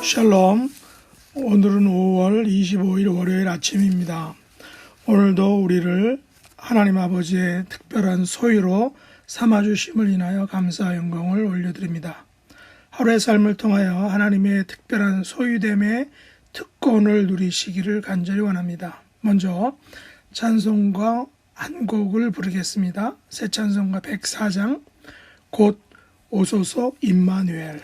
샬롬. 오늘은 5월 25일 월요일 아침입니다. 오늘도 우리를 하나님 아버지의 특별한 소유로 삼아주심을 인하여 감사 영광을 올려드립니다. 하루의 삶을 통하여 하나님의 특별한 소유됨의 특권을 누리시기를 간절히 원합니다. 먼저 찬송가 한 곡을 부르겠습니다. 새 찬송가 104장 곧 오소서 임마누엘.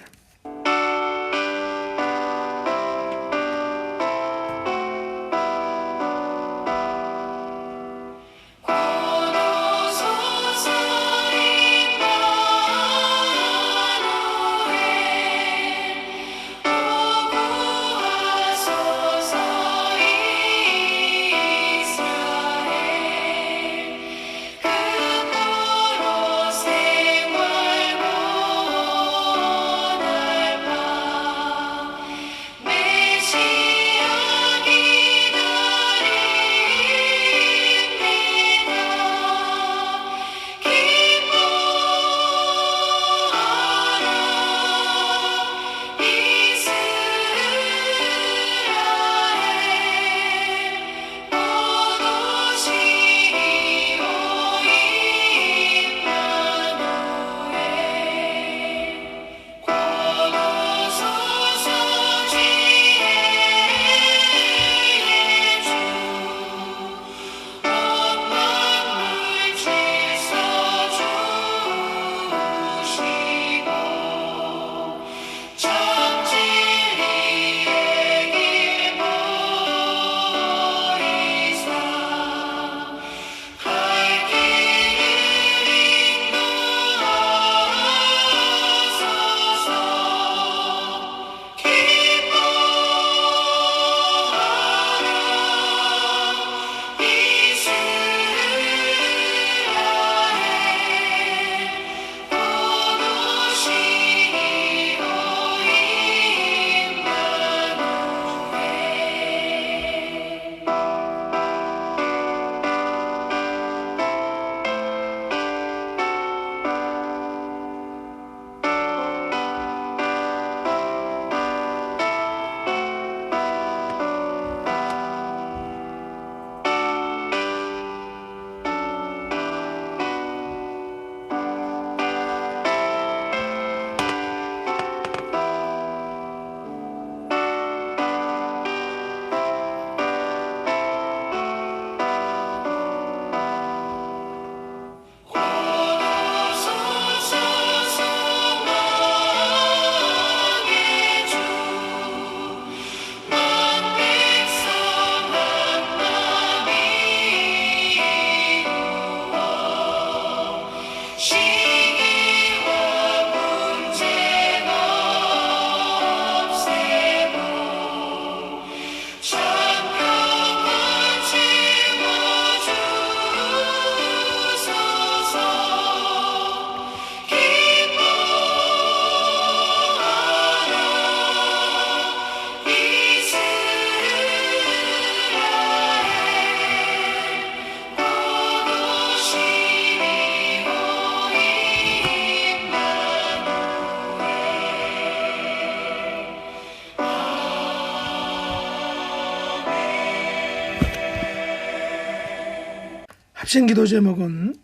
합심 기도 제목은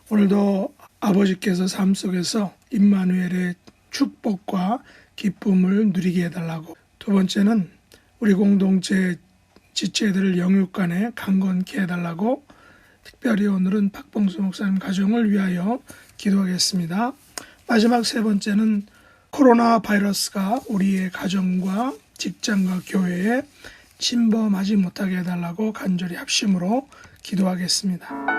오늘도 아버지께서 삶 속에서 임마누엘의 축복과 기쁨을 누리게 해달라고, 두 번째는 우리 공동체 지체들을 영육간에 강건케 해달라고, 특별히 오늘은 박봉수 목사님 가정을 위하여 기도하겠습니다. 마지막 세 번째는 코로나 바이러스가 우리의 가정과 직장과 교회에 침범하지 못하게 해달라고 간절히 합심으로 기도하겠습니다.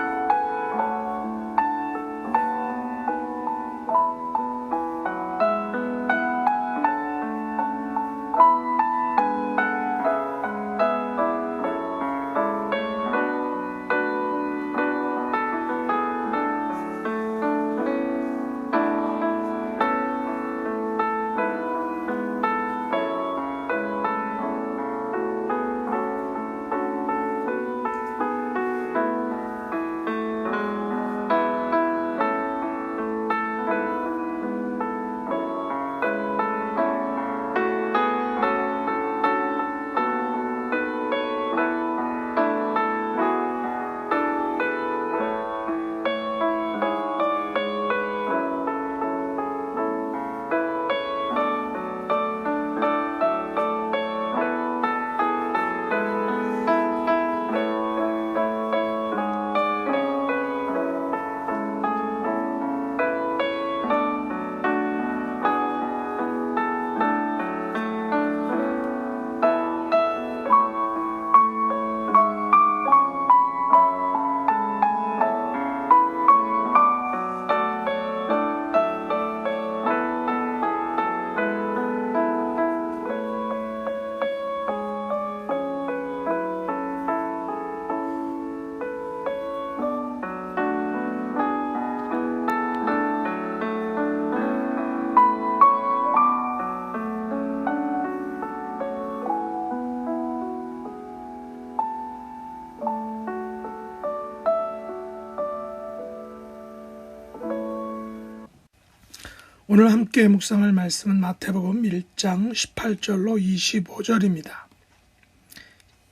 오늘 함께 묵상할 말씀은 마태복음 1장 18절로 25절입니다.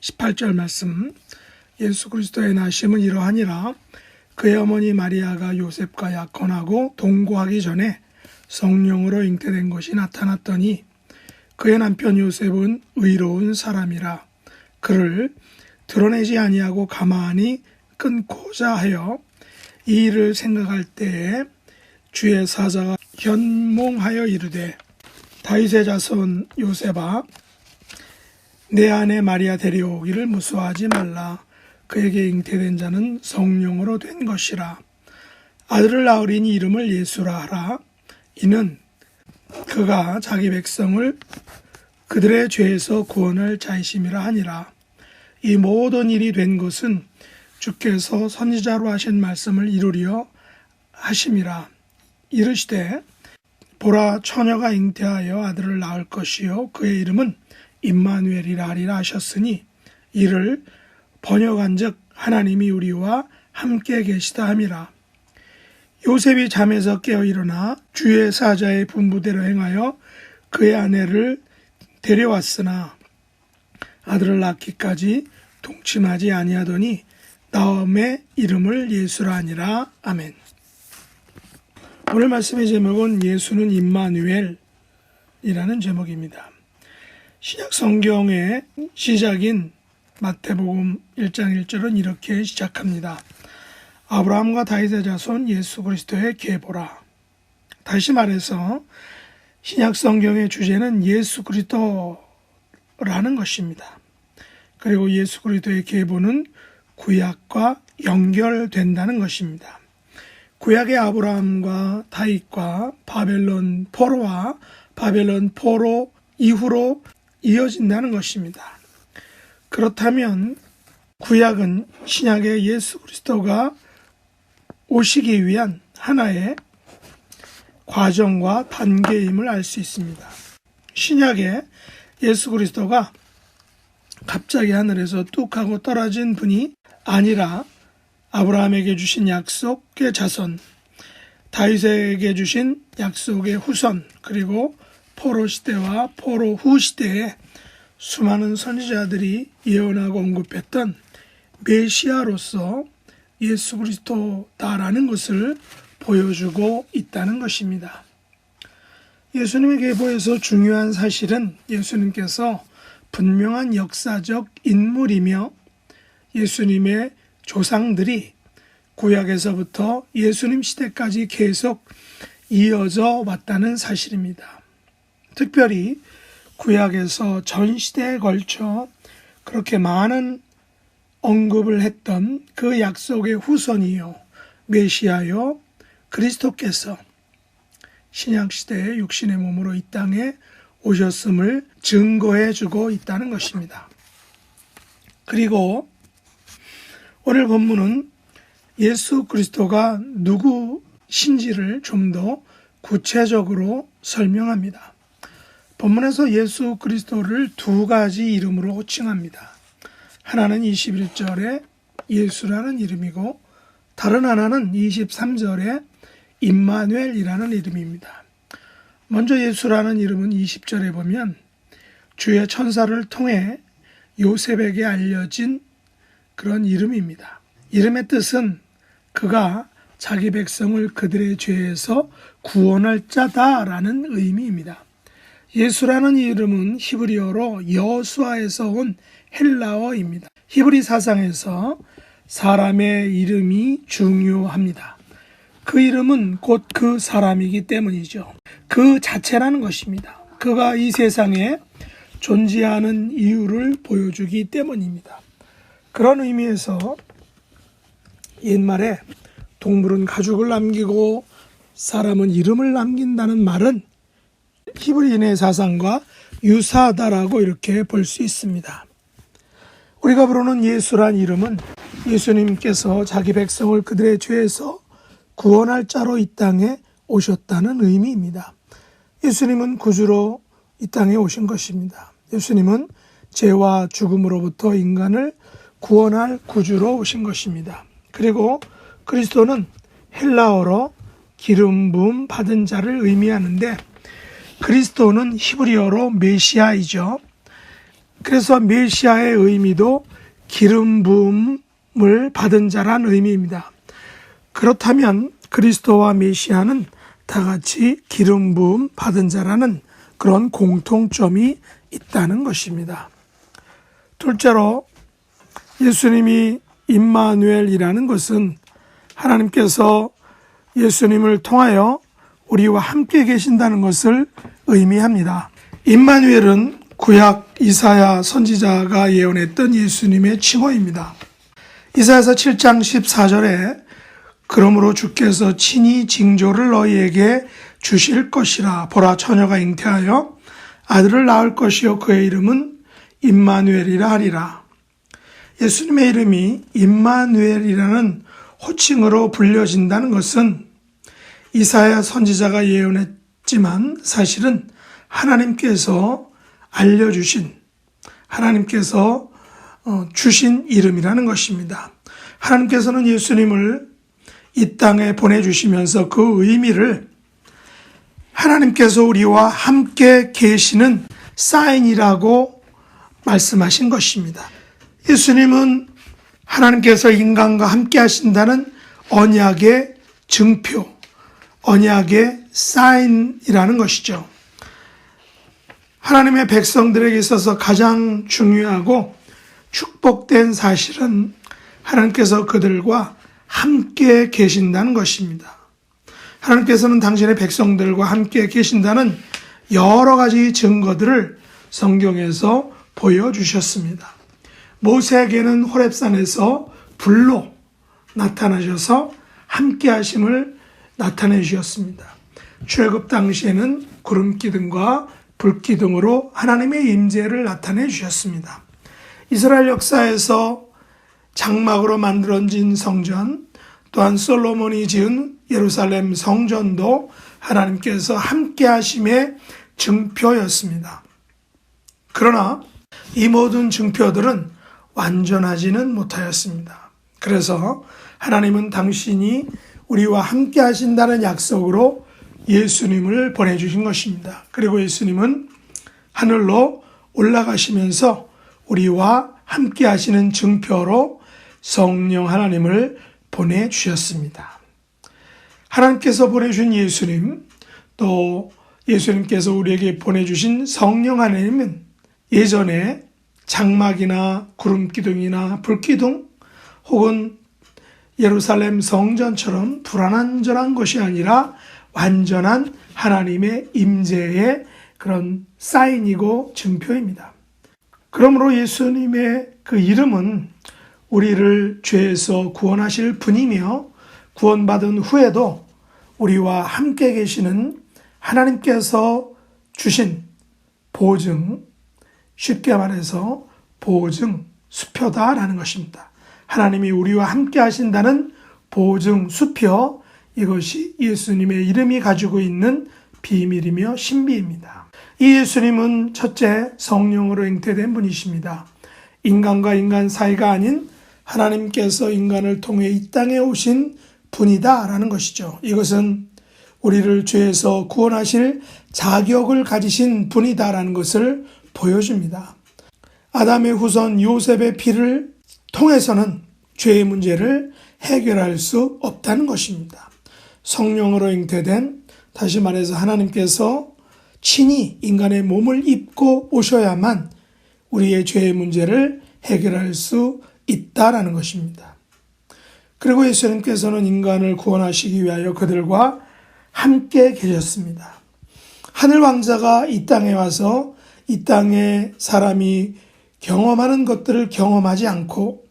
18절 말씀, 예수 그리스도의 나심은 이러하니라. 그의 어머니 마리아가 요셉과 약혼하고 동거하기 전에 성령으로 잉태된 것이 나타났더니 그의 남편 요셉은 의로운 사람이라 그를 드러내지 아니하고 가만히 끊고자 하여 이 일을 생각할 때에 주의 사자가 현몽하여 이르되 다윗의 자손 요셉아 내 아내 마리아 데려오기를 무수하지 말라. 그에게 잉태된 자는 성령으로 된 것이라. 아들을 낳으리니 이름을 예수라 하라. 이는 그가 자기 백성을 그들의 죄에서 구원할 자이심이라 하니라. 이 모든 일이 된 것은 주께서 선지자로 하신 말씀을 이루려 하심이라. 이르시되 보라 처녀가 잉태하여 아들을 낳을 것이요 그의 이름은 임마누엘이라 하리라 하셨으니 이를 번역한즉 하나님이 우리와 함께 계시다 함이라. 요셉이 잠에서 깨어 일어나 주의 사자의 분부대로 행하여 그의 아내를 데려왔으나 아들을 낳기까지 동침하지 아니하더니 다음에 이름을 예수라 하니라. 아멘. 오늘 말씀의 제목은 예수는 임마누엘이라는 제목입니다. 신약 성경의 시작인 마태복음 1장 1절은 이렇게 시작합니다. 아브라함과 다윗의 자손 예수 그리스도의 계보라. 다시 말해서 신약 성경의 주제는 예수 그리스도라는 것입니다. 그리고 예수 그리스도의 계보는 구약과 연결된다는 것입니다. 구약의 아브라함과 다윗과 바벨론 포로와 바벨론 포로 이후로 이어진다는 것입니다. 그렇다면 구약은 신약의 예수 그리스도가 오시기 위한 하나의 과정과 단계임을 알 수 있습니다. 신약의 예수 그리스도가 갑자기 하늘에서 뚝 하고 떨어진 분이 아니라 아브라함에게 주신 약속의 자손, 다윗에게 주신 약속의 후손, 그리고 포로 시대와 포로 후 시대에 수많은 선지자들이 예언하고 언급했던 메시아로서 예수 그리스도다라는 것을 보여주고 있다는 것입니다. 예수님의 계보에서 중요한 사실은 예수님께서 분명한 역사적 인물이며 예수님의 조상들이 구약에서부터 예수님 시대까지 계속 이어져 왔다는 사실입니다. 특별히 구약에서 전 시대에 걸쳐 그렇게 많은 언급을 했던 그 약속의 후손이요 메시아요 그리스도께서 신약시대의 육신의 몸으로 이 땅에 오셨음을 증거해 주고 있다는 것입니다. 그리고 오늘 본문은 예수 그리스도가 누구신지를 좀 더 구체적으로 설명합니다. 본문에서 예수 그리스도를 두 가지 이름으로 호칭합니다. 하나는 21절에 예수라는 이름이고 다른 하나는 23절에 임마누엘이라는 이름입니다. 먼저 예수라는 이름은 20절에 보면 주의 천사를 통해 요셉에게 알려진 그런 이름입니다. 이름의 뜻은 그가 자기 백성을 그들의 죄에서 구원할 자다라는 의미입니다. 예수라는 이름은 히브리어로 여수아에서 온 헬라어입니다. 히브리 사상에서 사람의 이름이 중요합니다. 그 이름은 곧 그 사람이기 때문이죠. 그 자체라는 것입니다. 그가 이 세상에 존재하는 이유를 보여주기 때문입니다. 그런 의미에서 옛말에 동물은 가죽을 남기고 사람은 이름을 남긴다는 말은 히브리인의 사상과 유사하다라고 이렇게 볼 수 있습니다. 우리가 부르는 예수란 이름은 예수님께서 자기 백성을 그들의 죄에서 구원할 자로 이 땅에 오셨다는 의미입니다. 예수님은 구주로 이 땅에 오신 것입니다. 예수님은 죄와 죽음으로부터 인간을 구원할 구주로 오신 것입니다. 그리고 그리스도는 헬라어로 기름 부음 받은 자를 의미하는데, 그리스도는 히브리어로 메시아이죠. 그래서 메시아의 의미도 기름 부음을 받은 자란 의미입니다. 그렇다면 그리스도와 메시아는 다 같이 기름 부음 받은 자라는 그런 공통점이 있다는 것입니다. 둘째로, 예수님이 임마누엘이라는 것은 하나님께서 예수님을 통하여 우리와 함께 계신다는 것을 의미합니다. 임마누엘은 구약 이사야 선지자가 예언했던 예수님의 칭호입니다. 이사야서 7장 14절에 그러므로 주께서 친히 징조를 너희에게 주실 것이라. 보라, 처녀가 잉태하여 아들을 낳을 것이요 그의 이름은 임마누엘이라 하리라. 예수님의 이름이 임마누엘이라는 호칭으로 불려진다는 것은 이사야 선지자가 예언했지만 사실은 하나님께서 알려주신, 하나님께서 주신 이름이라는 것입니다. 하나님께서는 예수님을 이 땅에 보내주시면서 그 의미를 하나님께서 우리와 함께 계시는 사인이라고 말씀하신 것입니다. 예수님은 하나님께서 인간과 함께 하신다는 언약의 증표, 언약의 사인이라는 것이죠. 하나님의 백성들에게 있어서 가장 중요하고 축복된 사실은 하나님께서 그들과 함께 계신다는 것입니다. 하나님께서는 당신의 백성들과 함께 계신다는 여러 가지 증거들을 성경에서 보여주셨습니다. 모세에게는 호렙산에서 불로 나타나셔서 함께 하심을 나타내 주셨습니다. 출애굽 당시에는 구름기둥과 불기둥으로 하나님의 임재를 나타내 주셨습니다. 이스라엘 역사에서 장막으로 만들어진 성전, 또한 솔로몬이 지은 예루살렘 성전도 하나님께서 함께 하심의 증표였습니다. 그러나 이 모든 증표들은 완전하지는 못하였습니다. 그래서 하나님은 당신이 우리와 함께 하신다는 약속으로 예수님을 보내주신 것입니다. 그리고 예수님은 하늘로 올라가시면서 우리와 함께 하시는 증표로 성령 하나님을 보내주셨습니다. 하나님께서 보내주신 예수님, 또 예수님께서 우리에게 보내주신 성령 하나님은 예전에 장막이나 구름기둥이나 불기둥 혹은 예루살렘 성전처럼 불완전한 것이 아니라 완전한 하나님의 임재의 그런 사인이고 증표입니다. 그러므로 예수님의 그 이름은 우리를 죄에서 구원하실 분이며 구원받은 후에도 우리와 함께 계시는 하나님께서 주신 보증, 쉽게 말해서 보증, 수표다라는 것입니다. 하나님이 우리와 함께 하신다는 보증, 수표, 이것이 예수님의 이름이 가지고 있는 비밀이며 신비입니다. 이 예수님은 첫째, 성령으로 잉태된 분이십니다. 인간과 인간 사이가 아닌 하나님께서 인간을 통해 이 땅에 오신 분이다라는 것이죠. 이것은 우리를 죄에서 구원하실 자격을 가지신 분이다라는 것을 보여줍니다. 아담의 후손 요셉의 피를 통해서는 죄의 문제를 해결할 수 없다는 것입니다. 성령으로 잉태된, 다시 말해서 하나님께서 친히 인간의 몸을 입고 오셔야만 우리의 죄의 문제를 해결할 수 있다라는 것입니다. 그리고 예수님께서는 인간을 구원하시기 위하여 그들과 함께 계셨습니다. 하늘 왕자가 이 땅에 와서 이 땅에 사람이 경험하는 것들을 경험하지 않고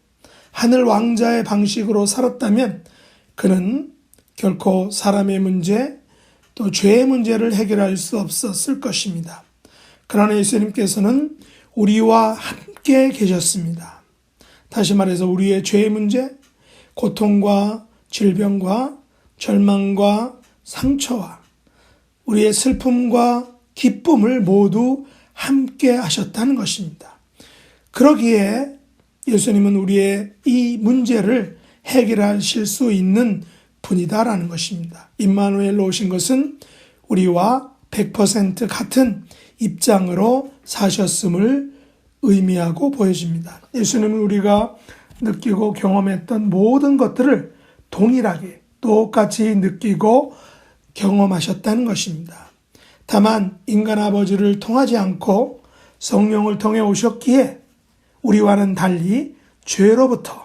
하늘 왕자의 방식으로 살았다면 그는 결코 사람의 문제, 또 죄의 문제를 해결할 수 없었을 것입니다. 그러나 예수님께서는 우리와 함께 계셨습니다. 다시 말해서 우리의 죄의 문제, 고통과 질병과 절망과 상처와 우리의 슬픔과 기쁨을 모두 함께 하셨다는 것입니다. 그러기에 예수님은 우리의 이 문제를 해결하실 수 있는 분이다라는 것입니다. 임마누엘로 오신 것은 우리와 100% 같은 입장으로 사셨음을 의미하고 보여집니다. 예수님은 우리가 느끼고 경험했던 모든 것들을 동일하게 똑같이 느끼고 경험하셨다는 것입니다. 다만 인간 아버지를 통하지 않고 성령을 통해 오셨기에 우리와는 달리 죄로부터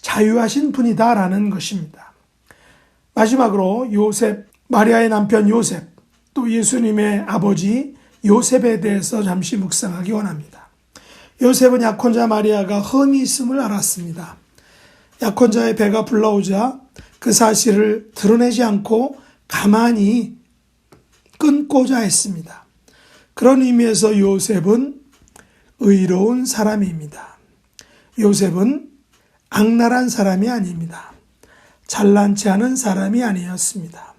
자유하신 분이다라는 것입니다. 마지막으로 요셉, 마리아의 남편 요셉, 또 예수님의 아버지 요셉에 대해서 잠시 묵상하기 원합니다. 요셉은 약혼자 마리아가 흠이 있음을 알았습니다. 약혼자의 배가 불러오자 그 사실을 드러내지 않고 가만히 끊고자 했습니다. 그런 의미에서 요셉은 의로운 사람입니다. 요셉은 악랄한 사람이 아닙니다. 잘난치 않은 사람이 아니었습니다.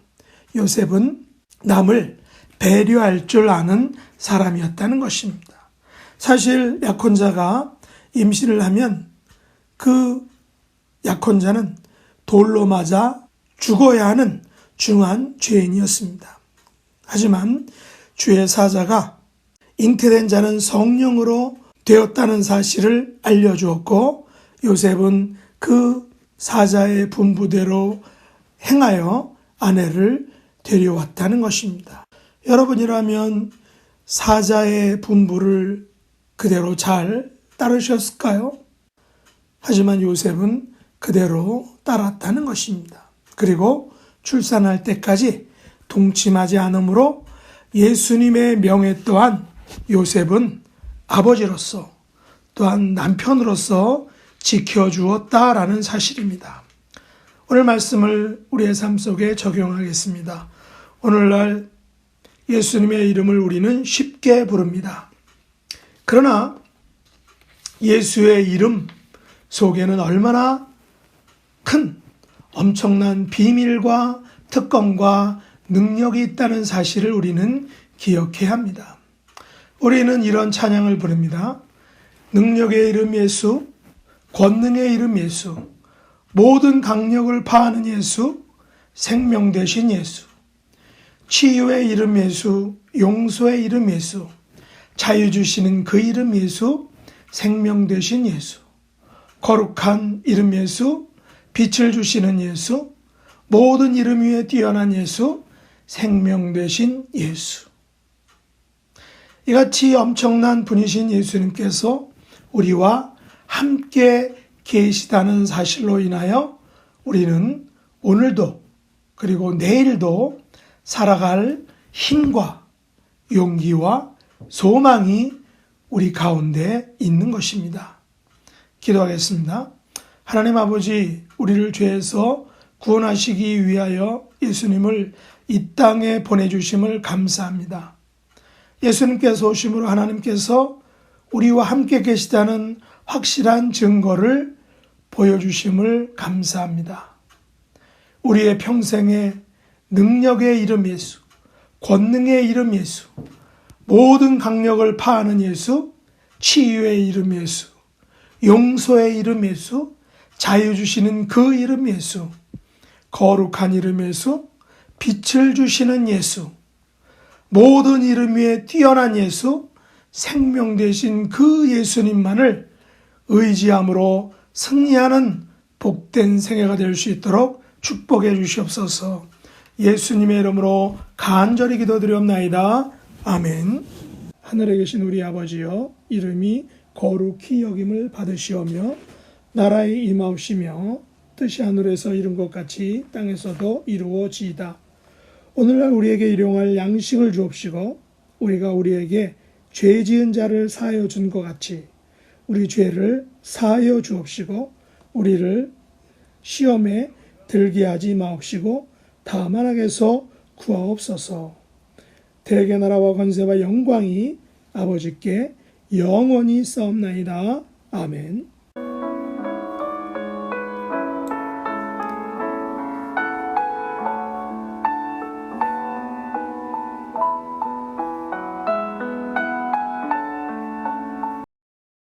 요셉은 남을 배려할 줄 아는 사람이었다는 것입니다. 사실 약혼자가 임신을 하면 그 약혼자는 돌로 맞아 죽어야 하는 중한 죄인이었습니다. 하지만 주의 사자가 잉태된 자는 성령으로 되었다는 사실을 알려주었고 요셉은 그 사자의 분부대로 행하여 아내를 데려왔다는 것입니다. 여러분이라면 사자의 분부를 그대로 잘 따르셨을까요? 하지만 요셉은 그대로 따랐다는 것입니다. 그리고 출산할 때까지 동침하지 않으므로 예수님의 명예 또한 요셉은 아버지로서 또한 남편으로서 지켜주었다라는 사실입니다. 오늘 말씀을 우리의 삶 속에 적용하겠습니다. 오늘날 예수님의 이름을 우리는 쉽게 부릅니다. 그러나 예수의 이름 속에는 얼마나 큰 엄청난 비밀과 특권과 능력이 있다는 사실을 우리는 기억해야 합니다. 우리는 이런 찬양을 부릅니다. 능력의 이름 예수, 권능의 이름 예수, 모든 강력을 파하는 예수, 생명 되신 예수, 치유의 이름 예수, 용서의 이름 예수, 자유 주시는 그 이름 예수, 생명 되신 예수, 거룩한 이름 예수, 빛을 주시는 예수, 모든 이름 위에 뛰어난 예수, 생명 되신 예수. 이같이 엄청난 분이신 예수님께서 우리와 함께 계시다는 사실로 인하여 우리는 오늘도 그리고 내일도 살아갈 힘과 용기와 소망이 우리 가운데 있는 것입니다. 기도하겠습니다. 하나님 아버지, 우리를 죄에서 구원하시기 위하여 예수님을 이 땅에 보내주심을 감사합니다. 예수님께서 오심으로 하나님께서 우리와 함께 계시다는 확실한 증거를 보여주심을 감사합니다. 우리의 평생에 능력의 이름 예수, 권능의 이름 예수, 모든 강력을 파하는 예수, 치유의 이름 예수, 용서의 이름 예수, 자유 주시는 그 이름 예수, 거룩한 이름 예수, 빛을 주시는 예수, 모든 이름 위에 뛰어난 예수, 생명 되신 그 예수님만을 의지함으로 승리하는 복된 생애가 될 수 있도록 축복해 주시옵소서. 예수님의 이름으로 간절히 기도드리옵나이다. 아멘. 하늘에 계신 우리 아버지여, 이름이 거룩히 여김을 받으시오며 나라에 임하옵시며 뜻이 하늘에서 이룬 것 같이 땅에서도 이루어지이다. 오늘날 우리에게 일용할 양식을 주옵시고 우리가 우리에게 죄 지은 자를 사하여 준 것 같이 우리 죄를 사하여 주옵시고 우리를 시험에 들게 하지 마옵시고 다만 악에서 구하옵소서. 대개 나라와 권세와 영광이 아버지께 영원히 싸움나이다. 아멘.